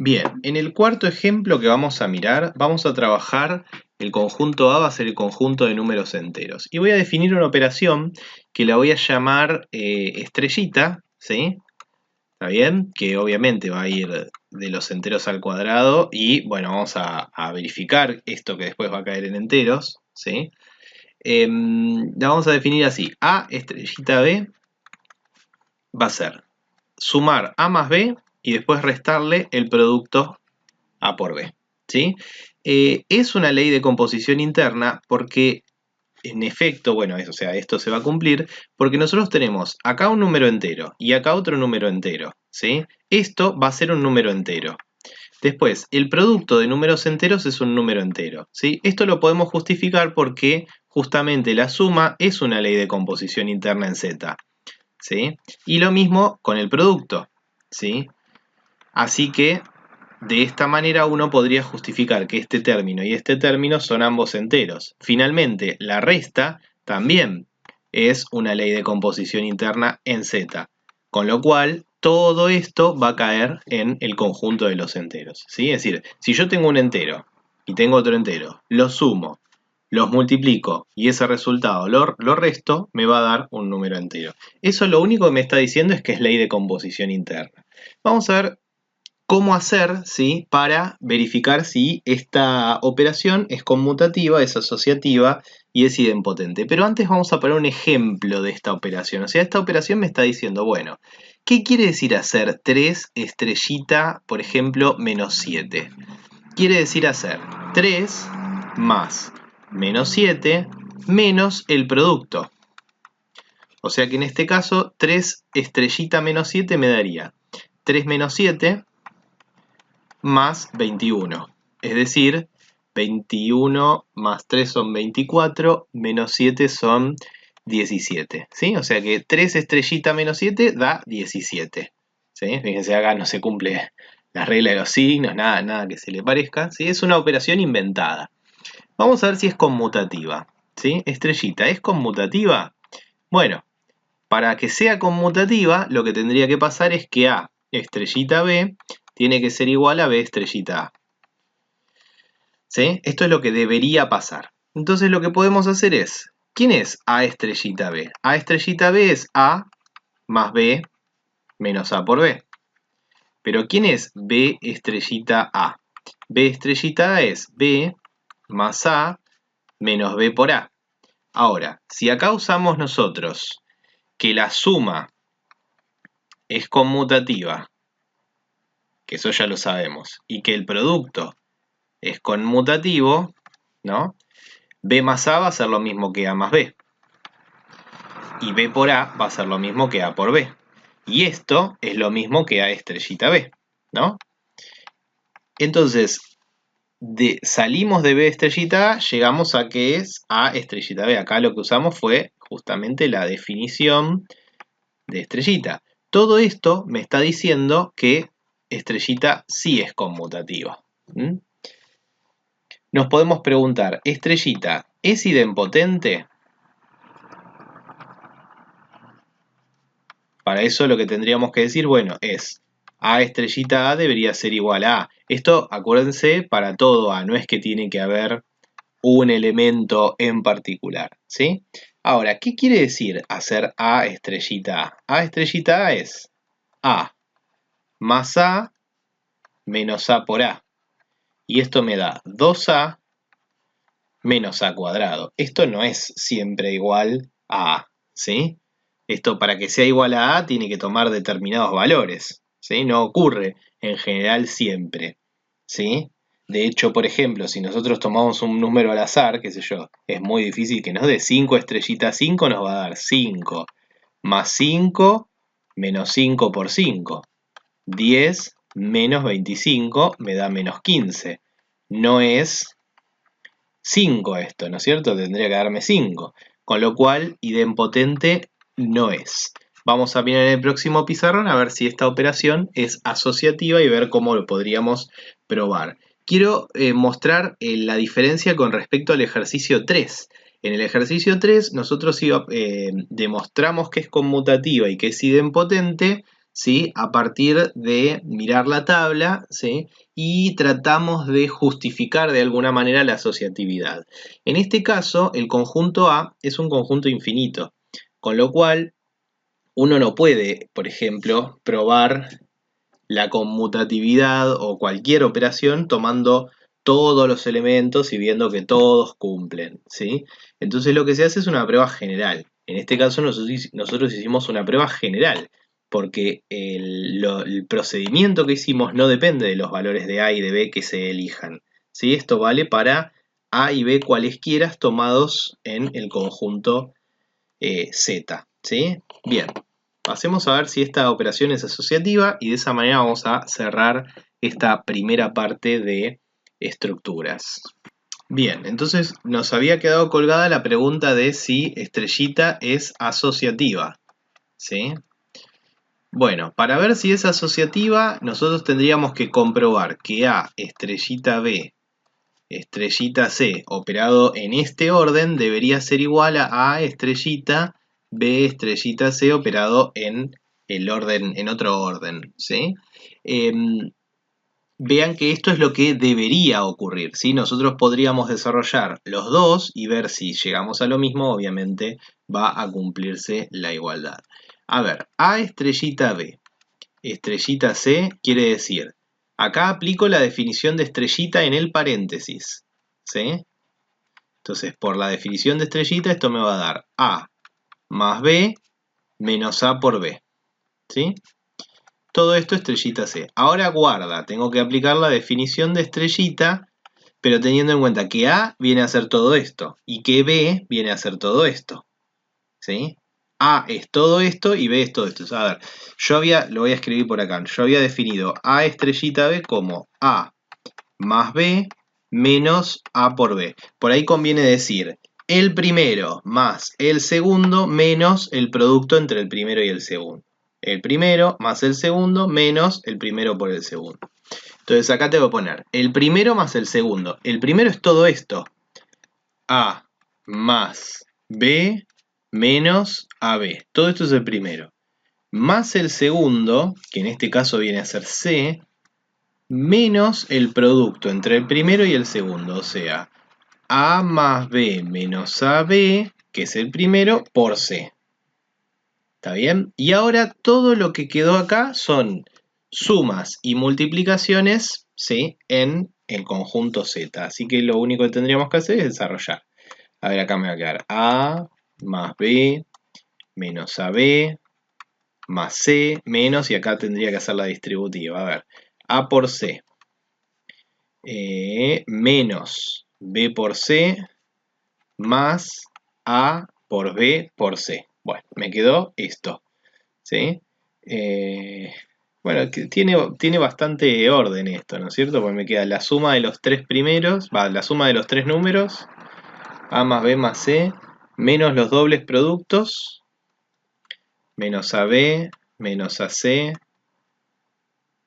Bien, en el cuarto ejemplo que vamos a mirar, vamos a trabajar el conjunto A va a ser el conjunto de números enteros. Y voy a definir una operación que la voy a llamar estrellita, ¿sí? ¿Está bien? Que obviamente va a ir de los enteros al cuadrado y, bueno, vamos a verificar esto que después va a caer en enteros, ¿sí? La vamos a definir así. A estrellita B va a ser sumar A más B y después restarle el producto A por B, ¿sí? Es una ley de composición interna porque, en efecto, bueno, o sea, esto se va a cumplir porque nosotros tenemos acá un número entero y acá otro número entero, ¿sí? Esto va a ser un número entero. Después, el producto de números enteros es un número entero, ¿sí? Esto lo podemos justificar porque justamente la suma es una ley de composición interna en Z, ¿sí? Y lo mismo con el producto, ¿sí? Así que de esta manera uno podría justificar que este término y este término son ambos enteros. Finalmente, la resta también es una ley de composición interna en Z, con lo cual todo esto va a caer en el conjunto de los enteros, ¿sí? Es decir, si yo tengo un entero y tengo otro entero, los sumo, los multiplico y ese resultado lo resto, me va a dar un número entero. Eso lo único que me está diciendo es que es ley de composición interna. Vamos a ver cómo hacer, ¿sí?, para verificar si esta operación es conmutativa, es asociativa y es idempotente. Pero antes vamos a poner un ejemplo de esta operación. O sea, esta operación me está diciendo, bueno, ¿qué quiere decir hacer 3 estrellita, por ejemplo, menos 7? Quiere decir hacer 3 más menos 7 menos el producto. O sea que en este caso 3 estrellita menos 7 me daría 3 menos 7 más 21. Es decir, 21 más 3 son 24, menos 7 son 17. ¿Sí? O sea que 3 estrellita menos 7 da 17. ¿Sí? Fíjense, acá no se cumple la regla de los signos, nada que se le parezca. ¿Sí? Es una operación inventada. Vamos a ver si es conmutativa. ¿Sí? Estrellita, ¿es conmutativa? Bueno, para que sea conmutativa, lo que tendría que pasar es que A estrellita B tiene que ser igual a B estrellita A. ¿Sí? Esto es lo que debería pasar. Entonces lo que podemos hacer es, ¿quién es A estrellita B? A estrellita B es A más B menos A por B. Pero ¿quién es B estrellita A? B estrellita A es B más A menos B por A. Ahora, si acá usamos nosotros que la suma es conmutativa, que eso ya lo sabemos, y que el producto es conmutativo, ¿no? B más A va a ser lo mismo que A más B. Y B por A va a ser lo mismo que A por B. Y esto es lo mismo que A estrellita B, ¿no? Entonces, salimos de B estrellita A, llegamos a que es A estrellita B. Acá lo que usamos fue justamente la definición de estrellita. Todo esto me está diciendo que estrellita sí es conmutativa. ¿Mm? Nos podemos preguntar, ¿estrellita es idempotente? Para eso lo que tendríamos que decir, bueno, es A estrellita A debería ser igual a A. Esto, acuérdense, para todo A, no es que tiene que haber un elemento en particular, ¿sí? Ahora, ¿qué quiere decir hacer A estrellita A? A estrellita A es A más A menos A por A. Y esto me da 2A menos A cuadrado. Esto no es siempre igual a A, ¿sí? Esto para que sea igual a A tiene que tomar determinados valores, ¿sí? No ocurre en general siempre, ¿sí? De hecho, por ejemplo, si nosotros tomamos un número al azar, qué sé yo, es muy difícil que nos dé 5 estrellita 5, nos va a dar 5 más 5 menos 5 por 5. 10 menos 25 me da menos 15. No es 5 esto, ¿no es cierto? Tendría que darme 5. Con lo cual, idempotente no es. Vamos a mirar en el próximo pizarrón a ver si esta operación es asociativa y ver cómo lo podríamos probar. Quiero mostrar la diferencia con respecto al ejercicio 3. En el ejercicio 3 nosotros demostramos que es conmutativa y que es idempotente ¿sí? A partir de mirar la tabla, ¿sí? Y tratamos de justificar de alguna manera la asociatividad. En este caso, el conjunto A es un conjunto infinito, con lo cual uno no puede, por ejemplo, probar la conmutatividad o cualquier operación tomando todos los elementos y viendo que todos cumplen, ¿sí? Entonces lo que se hace es una prueba general. En este caso nosotros hicimos una prueba general, porque el procedimiento que hicimos no depende de los valores de A y de B que se elijan, ¿sí? Esto vale para A y B cualesquiera tomados en el conjunto Z, ¿sí? Bien, pasemos a ver si esta operación es asociativa y de esa manera vamos a cerrar esta primera parte de estructuras. Bien, entonces nos había quedado colgada la pregunta de si estrellita es asociativa, ¿sí? Bueno, para ver si es asociativa, nosotros tendríamos que comprobar que A estrellita B estrellita C operado en este orden debería ser igual a estrellita B estrellita C operado en el orden, en otro orden, ¿sí? Vean que esto es lo que debería ocurrir, ¿sí? Nosotros podríamos desarrollar los dos y ver si llegamos a lo mismo, obviamente va a cumplirse la igualdad. A ver, A estrellita B estrellita C quiere decir, acá aplico la definición de estrellita en el paréntesis, ¿sí? Entonces, por la definición de estrellita, esto me va a dar A más B menos A por B, ¿sí? Todo esto estrellita C. Ahora guarda, tengo que aplicar la definición de estrellita, pero teniendo en cuenta que A viene a ser todo esto y que B viene a ser todo esto, ¿sí? A es todo esto y B es todo esto. A ver, lo voy a escribir por acá. Yo había definido A estrellita B como A más B menos A por B. Por ahí conviene decir el primero más el segundo menos el producto entre el primero y el segundo. El primero más el segundo menos el primero por el segundo. Entonces acá te voy a poner el primero más el segundo. El primero es todo esto. A más B menos AB. Todo esto es el primero. Más el segundo, que en este caso viene a ser C, menos el producto entre el primero y el segundo. O sea, A más B menos AB, que es el primero, por C. ¿Está bien? Y ahora todo lo que quedó acá son sumas y multiplicaciones, ¿sí? En el conjunto Z. Así que lo único que tendríamos que hacer es desarrollar. A ver, acá me va a quedar A más B menos AB más C menos, y acá tendría que hacer la distributiva. A ver, A por C menos B por C más A por B por C. Bueno, me quedó esto, ¿sí? Bueno, tiene bastante orden esto, ¿no es cierto? Porque me queda la suma de los tres primeros, la suma de los tres números, A más B más C, menos los dobles productos, menos AB, menos AC,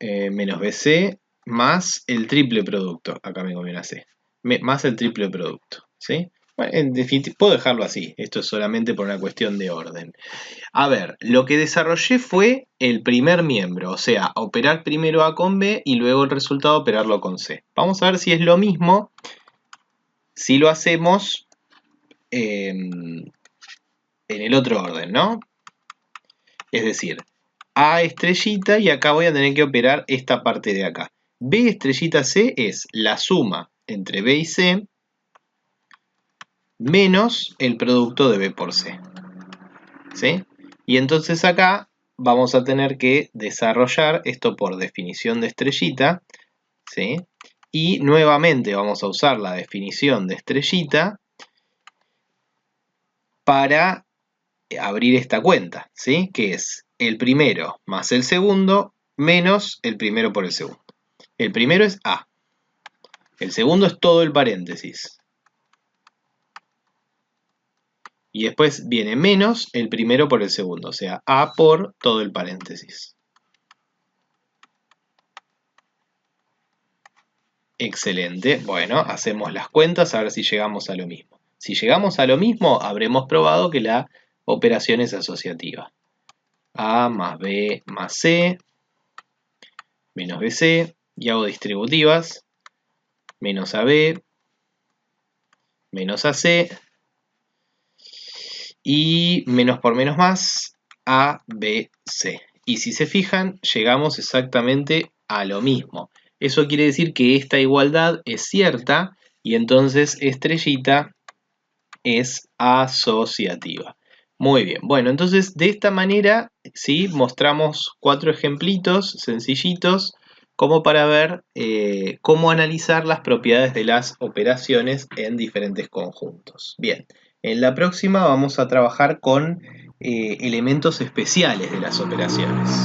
menos BC, más el triple producto. Acá me conviene AC. Más el triple producto, ¿sí? Bueno, en definitiva, puedo dejarlo así. Esto es solamente por una cuestión de orden. A ver, lo que desarrollé fue el primer miembro, o sea, operar primero A con B y luego el resultado operarlo con C. Vamos a ver si es lo mismo si lo hacemos en el otro orden, ¿no? Es decir, A estrellita y acá voy a tener que operar esta parte de acá. B estrellita C es la suma entre B y C menos el producto de B por C, ¿sí? Y entonces acá vamos a tener que desarrollar esto por definición de estrellita, ¿sí? Y nuevamente vamos a usar la definición de estrellita para abrir esta cuenta, ¿sí? Que es el primero más el segundo menos el primero por el segundo. El primero es A. El segundo es todo el paréntesis. Y después viene menos el primero por el segundo, o sea, A por todo el paréntesis. Excelente. Bueno, hacemos las cuentas a ver si llegamos a lo mismo. Si llegamos a lo mismo, habremos probado que la operación es asociativa. A más B más C menos BC, y hago distributivas, menos AB menos AC, y menos por menos más, ABC. Y si se fijan, llegamos exactamente a lo mismo. Eso quiere decir que esta igualdad es cierta, y entonces estrellita es asociativa. Muy bien, bueno, entonces de esta manera, ¿sí? Mostramos 4 ejemplitos sencillitos como para ver cómo analizar las propiedades de las operaciones en diferentes conjuntos. Bien, en la próxima vamos a trabajar con elementos especiales de las operaciones.